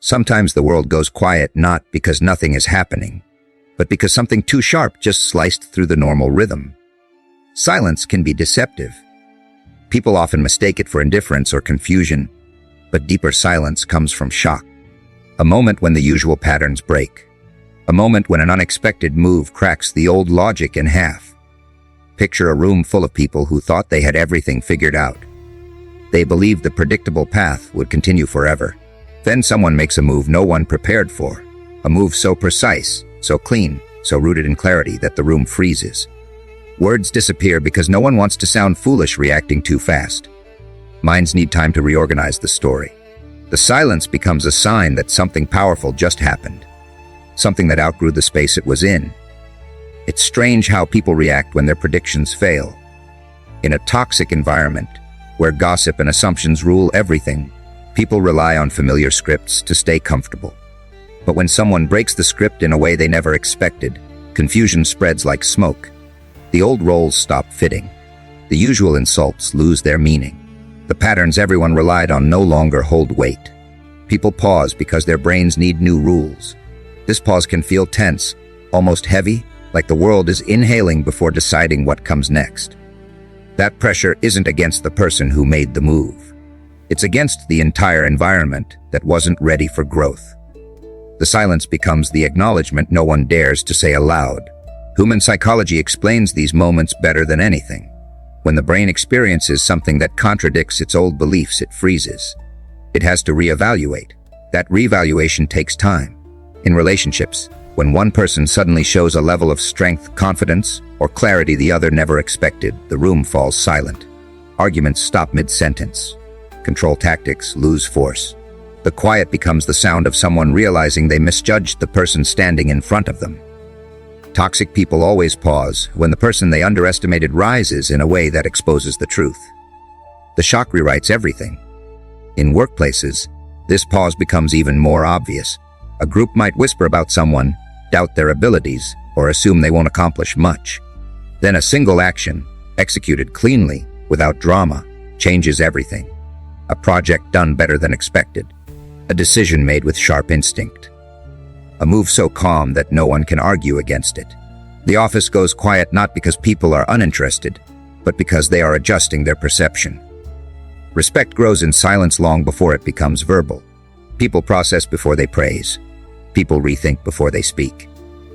Sometimes the world goes quiet not because nothing is happening, but because something too sharp just sliced through the normal rhythm. Silence can be deceptive. People often mistake it for indifference or confusion, but deeper silence comes from shock. A moment when the usual patterns break. A moment when an unexpected move cracks the old logic in half. Picture a room full of people who thought they had everything figured out. They believed the predictable path would continue forever. Then someone makes a move no one prepared for. A move so precise, so clean, so rooted in clarity that the room freezes. Words disappear because no one wants to sound foolish reacting too fast. Minds need time to reorganize the story. The silence becomes a sign that something powerful just happened. Something that outgrew the space it was in. It's strange how people react when their predictions fail. In a toxic environment, where gossip and assumptions rule everything, people rely on familiar scripts to stay comfortable. But when someone breaks the script in a way they never expected, confusion spreads like smoke. The old roles stop fitting. The usual insults lose their meaning. The patterns everyone relied on no longer hold weight. People pause because their brains need new rules. This pause can feel tense, almost heavy, like the world is inhaling before deciding what comes next. That pressure isn't against the person who made the move. It's against the entire environment that wasn't ready for growth. The silence becomes the acknowledgement no one dares to say aloud. Human psychology explains these moments better than anything. When the brain experiences something that contradicts its old beliefs, it freezes. It has to reevaluate. That reevaluation takes time. In relationships, when one person suddenly shows a level of strength, confidence, or clarity the other never expected, the room falls silent. Arguments stop mid-sentence. Control tactics lose force. The quiet becomes the sound of someone realizing they misjudged the person standing in front of them. Toxic people always pause when the person they underestimated rises in a way that exposes the truth. The shock rewrites everything. In workplaces, this pause becomes even more obvious. A group might whisper about someone, doubt their abilities, or assume they won't accomplish much. Then a single action, executed cleanly, without drama, changes everything. A project done better than expected. A decision made with sharp instinct. A move so calm that no one can argue against it. The office goes quiet not because people are uninterested, but because they are adjusting their perception. Respect grows in silence long before it becomes verbal. People process before they praise. People rethink before they speak.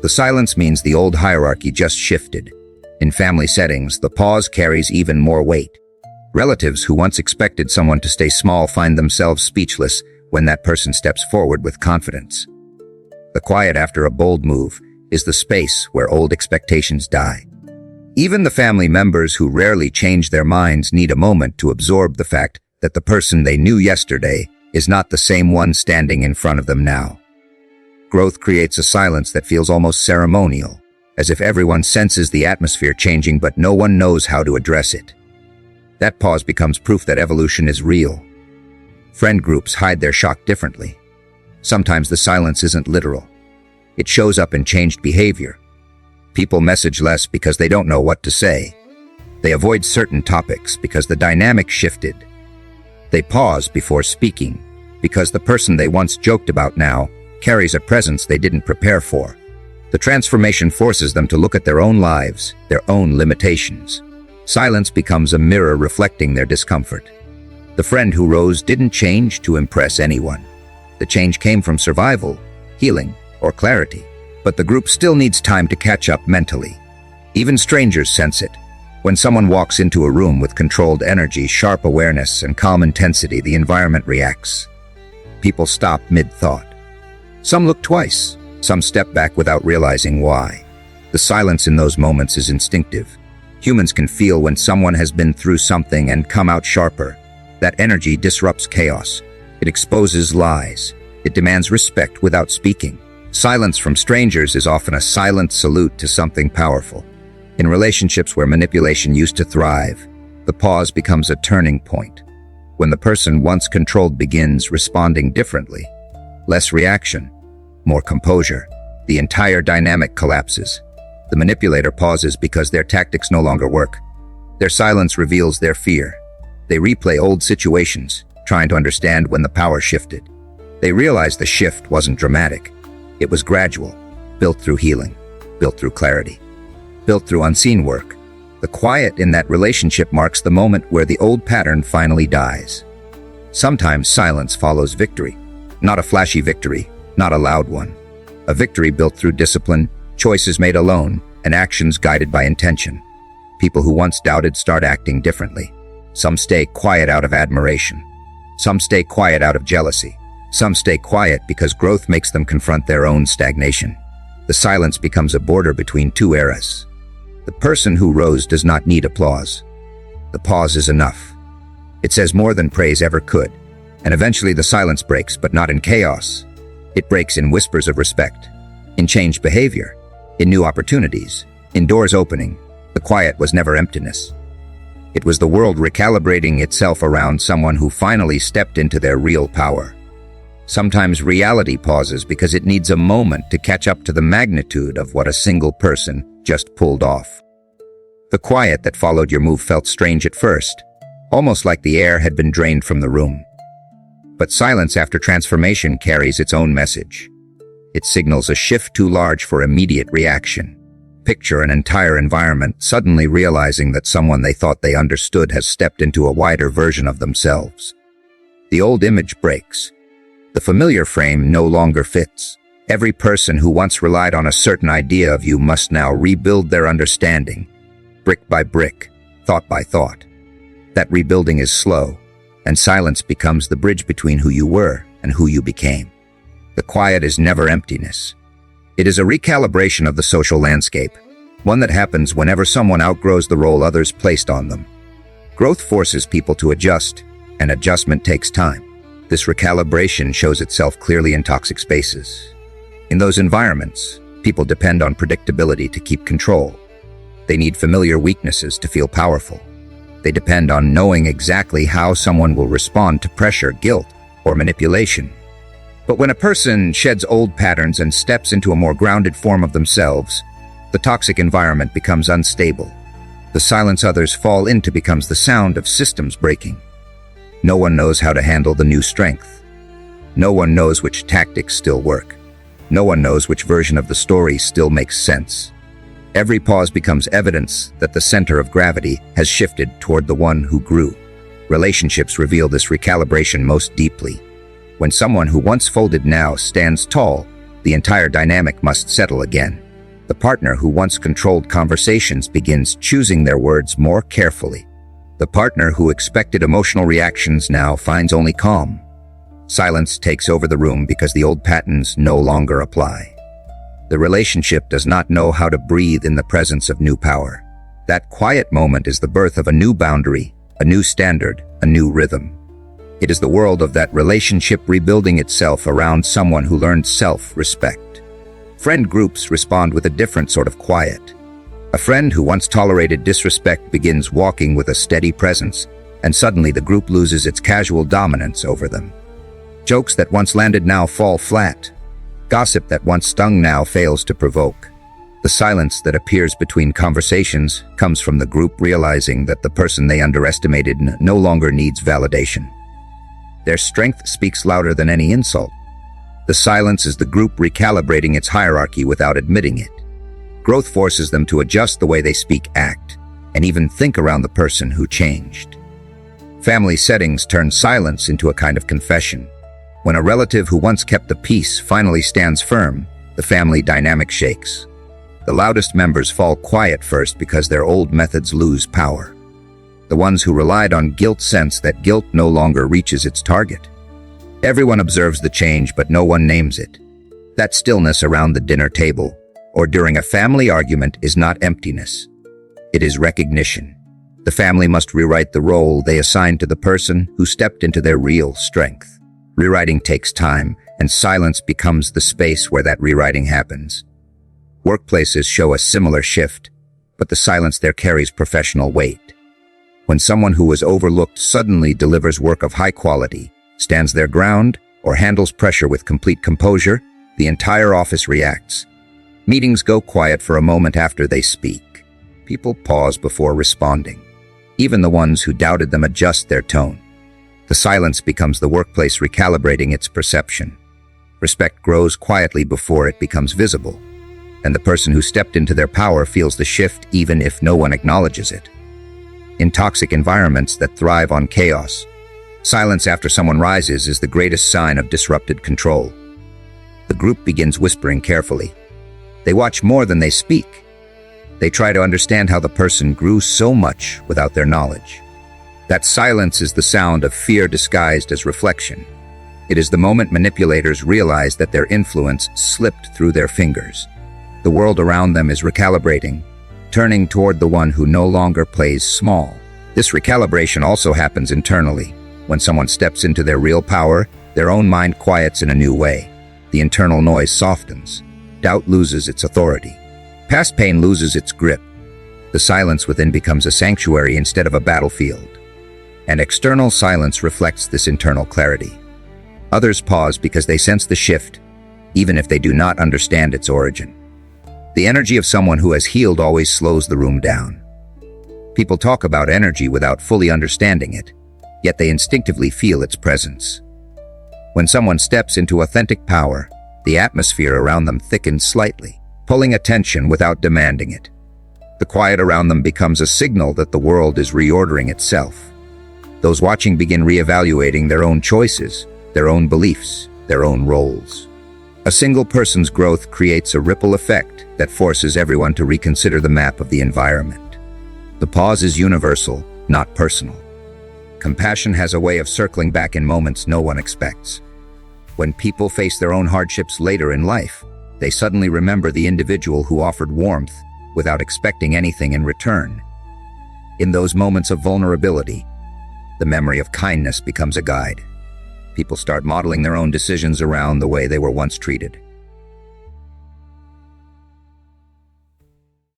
The silence means the old hierarchy just shifted. In family settings, the pause carries even more weight. Relatives who once expected someone to stay small find themselves speechless when that person steps forward with confidence. The quiet after a bold move is the space where old expectations die. Even the family members who rarely change their minds need a moment to absorb the fact that the person they knew yesterday is not the same one standing in front of them now. Growth creates a silence that feels almost ceremonial, as if everyone senses the atmosphere changing but no one knows how to address it. That pause becomes proof that evolution is real. Friend groups hide their shock differently. Sometimes the silence isn't literal. It shows up in changed behavior. People message less because they don't know what to say. They avoid certain topics because the dynamic shifted. They pause before speaking because the person they once joked about now carries a presence they didn't prepare for. The transformation forces them to look at their own lives, their own limitations. Silence becomes a mirror reflecting their discomfort. The friend who rose didn't change to impress anyone. The change came from survival, healing, or clarity. But the group still needs time to catch up mentally. Even strangers sense it. When someone walks into a room with controlled energy, sharp awareness, and calm intensity, the environment reacts. People stop mid-thought. Some look twice. Some step back without realizing why. The silence in those moments is instinctive. Humans can feel when someone has been through something and come out sharper. That energy disrupts chaos. It exposes lies. It demands respect without speaking. Silence from strangers is often a silent salute to something powerful. In relationships where manipulation used to thrive, the pause becomes a turning point. When the person once controlled begins responding differently, less reaction, more composure, the entire dynamic collapses. The manipulator pauses because their tactics no longer work. Their silence reveals their fear. They replay old situations, trying to understand when the power shifted. They realized the shift wasn't dramatic. It was gradual, built through healing, built through clarity, built through unseen work. The quiet in that relationship marks the moment where the old pattern finally dies. Sometimes silence follows victory. Not a flashy victory, not a loud one. A victory built through discipline, choices made alone, and actions guided by intention. People who once doubted start acting differently. Some stay quiet out of admiration. Some stay quiet out of jealousy. Some stay quiet because growth makes them confront their own stagnation. The silence becomes a border between two eras. The person who rose does not need applause. The pause is enough. It says more than praise ever could. And eventually the silence breaks, but not in chaos. It breaks in whispers of respect, in changed behavior, in new opportunities, in doors opening. The quiet was never emptiness. It was the world recalibrating itself around someone who finally stepped into their real power. Sometimes reality pauses because it needs a moment to catch up to the magnitude of what a single person just pulled off. The quiet that followed your move felt strange at first, almost like the air had been drained from the room. But silence after transformation carries its own message. It signals a shift too large for immediate reaction. Picture an entire environment suddenly realizing that someone they thought they understood has stepped into a wider version of themselves. The old image breaks. The familiar frame no longer fits. Every person who once relied on a certain idea of you must now rebuild their understanding, brick by brick, thought by thought. That rebuilding is slow, and silence becomes the bridge between who you were and who you became. The quiet is never emptiness. It is a recalibration of the social landscape, one that happens whenever someone outgrows the role others placed on them. Growth forces people to adjust, and adjustment takes time. This recalibration shows itself clearly in toxic spaces. In those environments, people depend on predictability to keep control. They need familiar weaknesses to feel powerful. They depend on knowing exactly how someone will respond to pressure, guilt, or manipulation. But when a person sheds old patterns and steps into a more grounded form of themselves, the toxic environment becomes unstable. The silence others fall into becomes the sound of systems breaking. No one knows how to handle the new strength. No one knows which tactics still work. No one knows which version of the story still makes sense. Every pause becomes evidence that the center of gravity has shifted toward the one who grew. Relationships reveal this recalibration most deeply. When someone who once folded now stands tall, the entire dynamic must settle again. The partner who once controlled conversations begins choosing their words more carefully. The partner who expected emotional reactions now finds only calm. Silence takes over the room because the old patterns no longer apply. The relationship does not know how to breathe in the presence of new power. That quiet moment is the birth of a new boundary, a new standard, a new rhythm. It is the world of that relationship rebuilding itself around someone who learned self-respect. Friend groups respond with a different sort of quiet. A friend who once tolerated disrespect begins walking with a steady presence, and suddenly the group loses its casual dominance over them. Jokes that once landed now fall flat. Gossip that once stung now fails to provoke. The silence that appears between conversations comes from the group realizing that the person they underestimated no longer needs validation. Their strength speaks louder than any insult. The silence is the group recalibrating its hierarchy without admitting it. Growth forces them to adjust the way they speak, act, and even think around the person who changed. Family settings turn silence into a kind of confession. When a relative who once kept the peace finally stands firm, the family dynamic shakes. The loudest members fall quiet first because their old methods lose power. The ones who relied on guilt sense that guilt no longer reaches its target. Everyone observes the change, but no one names it. That stillness around the dinner table or during a family argument is not emptiness. It is recognition. The family must rewrite the role they assigned to the person who stepped into their real strength. Rewriting takes time, and silence becomes the space where that rewriting happens. Workplaces show a similar shift, but the silence there carries professional weight. When someone who was overlooked suddenly delivers work of high quality, stands their ground, or handles pressure with complete composure, the entire office reacts. Meetings go quiet for a moment after they speak. People pause before responding. Even the ones who doubted them adjust their tone. The silence becomes the workplace recalibrating its perception. Respect grows quietly before it becomes visible, and the person who stepped into their power feels the shift even if no one acknowledges it. In toxic environments that thrive on chaos, silence after someone rises is the greatest sign of disrupted control. The group begins whispering carefully. They watch more than they speak. They try to understand how the person grew so much without their knowledge. That silence is the sound of fear disguised as reflection. It is the moment manipulators realize that their influence slipped through their fingers. The world around them is recalibrating, turning toward the one who no longer plays small. This recalibration also happens internally. When someone steps into their real power, their own mind quiets in a new way. The internal noise softens. Doubt loses its authority. Past pain loses its grip. The silence within becomes a sanctuary instead of a battlefield. And external silence reflects this internal clarity. Others pause because they sense the shift, even if they do not understand its origin. The energy of someone who has healed always slows the room down. People talk about energy without fully understanding it, yet they instinctively feel its presence. When someone steps into authentic power, the atmosphere around them thickens slightly, pulling attention without demanding it. The quiet around them becomes a signal that the world is reordering itself. Those watching begin reevaluating their own choices, their own beliefs, their own roles. A single person's growth creates a ripple effect that forces everyone to reconsider the map of the environment. The pause is universal, not personal. Compassion has a way of circling back in moments no one expects. When people face their own hardships later in life, they suddenly remember the individual who offered warmth without expecting anything in return. In those moments of vulnerability, the memory of kindness becomes a guide. People start modeling their own decisions around the way they were once treated.